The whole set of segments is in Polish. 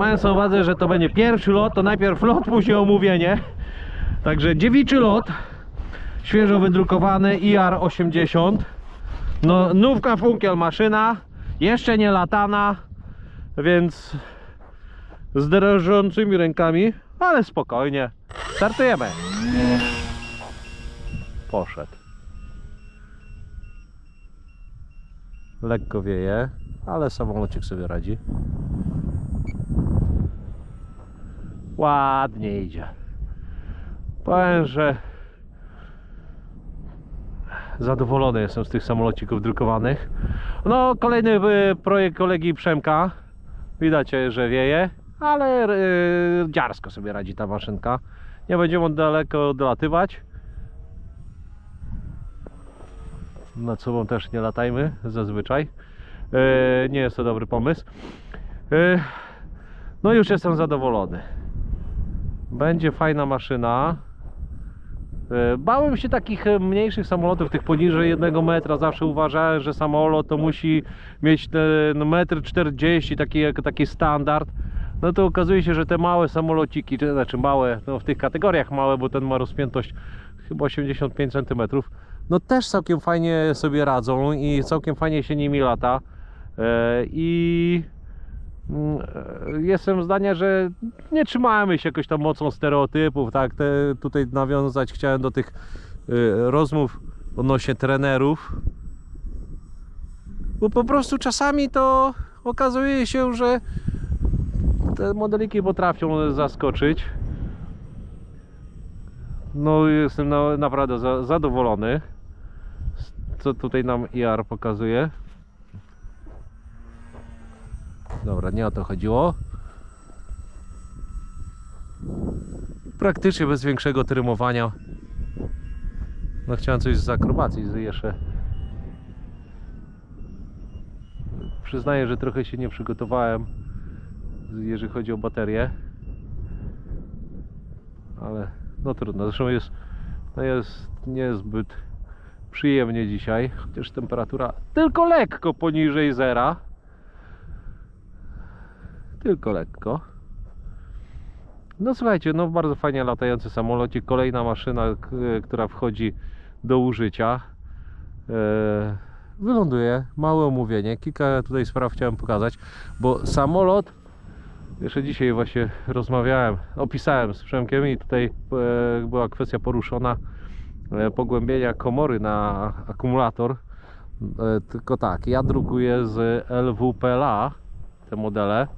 Mając na uwadze, że to będzie pierwszy lot, to najpierw lot, później omówienie. Także dziewiczy lot, świeżo wydrukowany IR-80. No, nówka funkiel maszyna, jeszcze nie latana, więc z drżącymi rękami, ale spokojnie. Startujemy. Poszedł. Lekko wieje, ale samolocik sobie radzi. Ładnie idzie. Powiem, że zadowolony jestem z tych samolocików drukowanych. No, kolejny projekt kolegi Przemka. Widać, że wieje, ale dziarsko sobie radzi ta maszynka. Nie będziemy on daleko dolatywać. Nad sobą też nie latajmy zazwyczaj. Nie jest to dobry pomysł. No już jestem zadowolony. Będzie fajna maszyna. Bałem się takich mniejszych samolotów, tych poniżej 1 metra. Zawsze uważałem, że samolot to musi mieć ten 1,40 m, taki standard. No to okazuje się, że te małe samolociki, znaczy małe, no w tych kategoriach małe, bo ten ma rozpiętość chyba 85 cm, no też całkiem fajnie sobie radzą i całkiem fajnie się nimi lata. I jestem zdania, że nie trzymamy się jakoś tam mocą stereotypów, tak? Tutaj nawiązać chciałem do tych rozmów odnośnie trenerów, bo po prostu czasami to okazuje się, że te modeliki potrafią zaskoczyć. No jestem naprawdę zadowolony, co tutaj nam IR pokazuje. Dobra, nie o to chodziło. Praktycznie bez większego trymowania. No chciałem coś z akrobacji jeszcze. Przyznaję, że trochę się nie przygotowałem, jeżeli chodzi o baterię. Ale no trudno, zresztą jest niezbyt przyjemnie dzisiaj, chociaż temperatura tylko lekko poniżej zera. Tylko lekko. No słuchajcie, no bardzo fajnie latający samolocik. Kolejna maszyna, która wchodzi do użycia. Wyląduje, małe omówienie. Kilka tutaj spraw chciałem pokazać, bo samolot, jeszcze dzisiaj właśnie rozmawiałem, opisałem z Przemkiem i tutaj była kwestia poruszona pogłębienia komory na akumulator. Tylko tak, ja drukuję z LWPLA te modele.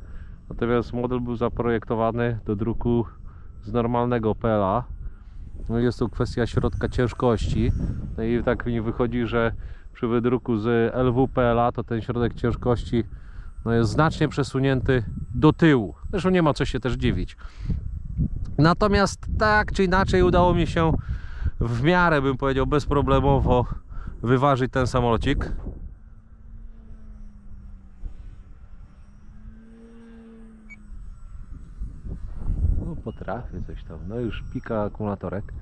Natomiast model był zaprojektowany do druku z normalnego PLA. No jest to kwestia środka ciężkości. No i tak mi wychodzi, że przy wydruku z LWPLA to ten środek ciężkości no jest znacznie przesunięty do tyłu. Zresztą nie ma co się też dziwić. Natomiast tak czy inaczej udało mi się w miarę, bym powiedział, bezproblemowo wyważyć ten samolocik. Potrafię coś tam, no już pika akumulatorek,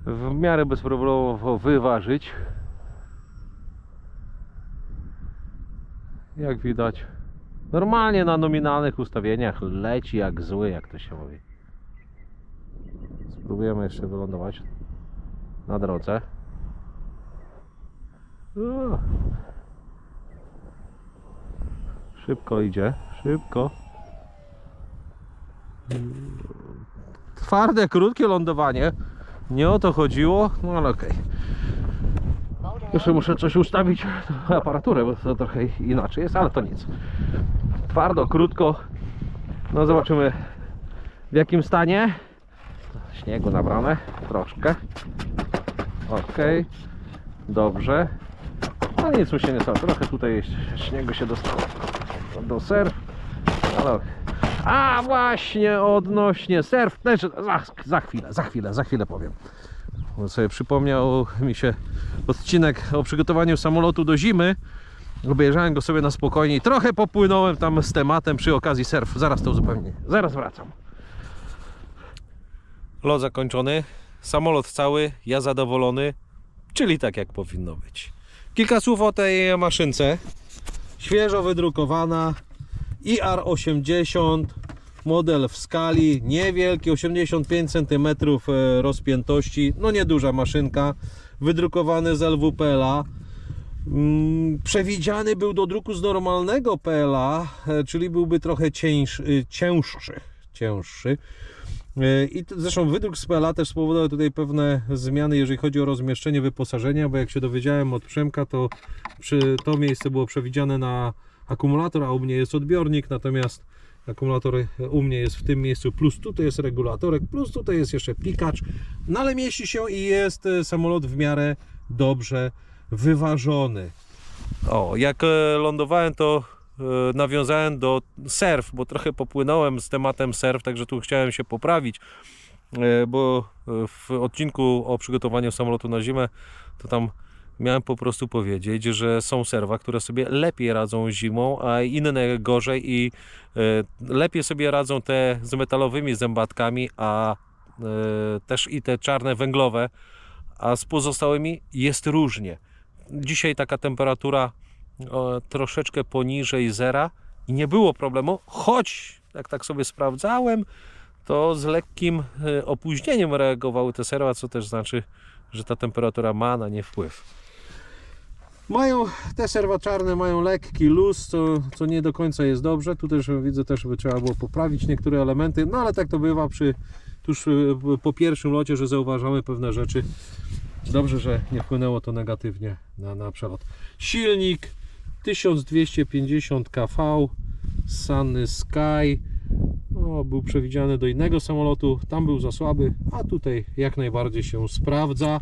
w miarę bezproblemowo wyważyć. Jak widać, normalnie na nominalnych ustawieniach leci jak zły, jak to się mówi. Spróbujemy jeszcze wylądować na drodze. Szybko idzie, szybko. Twarde, krótkie lądowanie. Nie o to chodziło, no ale okej. Jeszcze muszę coś ustawić, aparaturę, bo to trochę inaczej jest, ale to nic. Twardo, krótko. No zobaczymy w jakim stanie. Śniegu nabrane, troszkę. Okej, dobrze. No nic mu się nie stało, trochę tutaj śniegu się dostało do surf, ale okej. A właśnie odnośnie surf, znaczy, za chwilę powiem. Bo sobie przypomniał mi się odcinek o przygotowaniu samolotu do zimy. Obejrzałem go sobie na spokojnie i trochę popłynąłem tam z tematem przy okazji surf. Zaraz to uzupełnię. Zaraz wracam. Lot zakończony, samolot cały, ja zadowolony, czyli tak jak powinno być. Kilka słów o tej maszynce. Świeżo wydrukowana IR-80, model w skali, niewielki, 85 cm rozpiętości, no nieduża maszynka, wydrukowany z LWPL-a. Przewidziany był do druku z normalnego PLA, czyli byłby trochę cięższy. I zresztą wydruk z PLA też spowodował tutaj pewne zmiany, jeżeli chodzi o rozmieszczenie wyposażenia, bo jak się dowiedziałem od Przemka, to to miejsce było przewidziane na akumulator, a u mnie jest odbiornik, natomiast akumulator u mnie jest w tym miejscu, plus tutaj jest regulatorek, plus tutaj jest jeszcze pikacz, no ale mieści się i jest samolot w miarę dobrze wyważony. O, jak lądowałem, to nawiązałem do surf, bo trochę popłynąłem z tematem surf, także tu chciałem się poprawić, bo w odcinku o przygotowaniu samolotu na zimę to tam miałem po prostu powiedzieć, że są serwa, które sobie lepiej radzą zimą, a inne gorzej i lepiej sobie radzą te z metalowymi zębatkami, a też i te czarne węglowe, a z pozostałymi jest różnie. Dzisiaj taka temperatura troszeczkę poniżej zera i nie było problemu, choć jak tak sobie sprawdzałem, to z lekkim opóźnieniem reagowały te serwa, co też znaczy, że ta temperatura ma na nie wpływ. Te serwa czarne mają lekki luz, co nie do końca jest dobrze. Tu też widzę, by trzeba było poprawić niektóre elementy, no ale tak to bywa tuż po pierwszym locie, że zauważamy pewne rzeczy. Dobrze, że nie wpłynęło to negatywnie na przelot. Silnik 1250 kV, Sunny Sky, no, był przewidziany do innego samolotu, tam był za słaby, a tutaj jak najbardziej się sprawdza.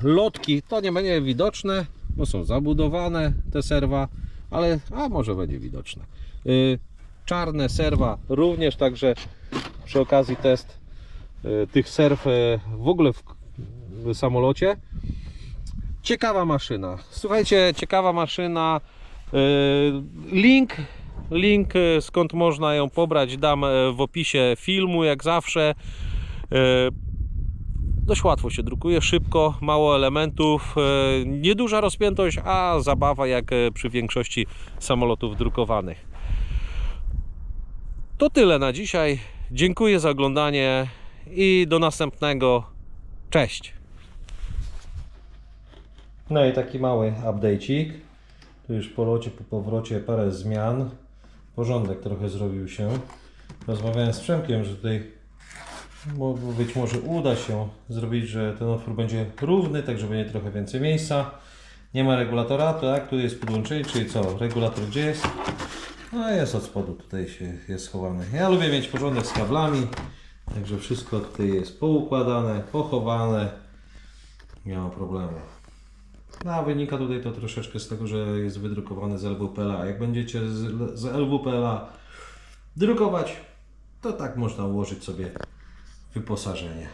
Lotki to nie będzie widoczne, bo są zabudowane te serwa, ale może będzie widoczne. Czarne serwa również, także przy okazji test tych serw w ogóle w samolocie. Ciekawa maszyna. Słuchajcie, ciekawa maszyna. Link skąd można ją pobrać dam w opisie filmu, jak zawsze. Dość łatwo się drukuje, szybko, mało elementów, nieduża rozpiętość, a zabawa jak przy większości samolotów drukowanych. To tyle na dzisiaj. Dziękuję za oglądanie i do następnego. Cześć! No i taki mały update'ik. Tu już po locie, po powrocie parę zmian. Porządek trochę zrobił się. Rozmawiałem z Przemkiem, że tutaj być może uda się zrobić, że ten otwór będzie równy, tak że będzie trochę więcej miejsca. Nie ma regulatora, tak? Tu jest podłączenie, czyli co? Regulator gdzie jest? No jest od spodu, tutaj jest schowany. Ja lubię mieć porządek z kablami, także wszystko tutaj jest poukładane, pochowane. Nie ma problemu. No, a wynika tutaj to troszeczkę z tego, że jest wydrukowany z LWPL-a. Jak będziecie z LWPL-a drukować, to tak można ułożyć sobie wyposażenie.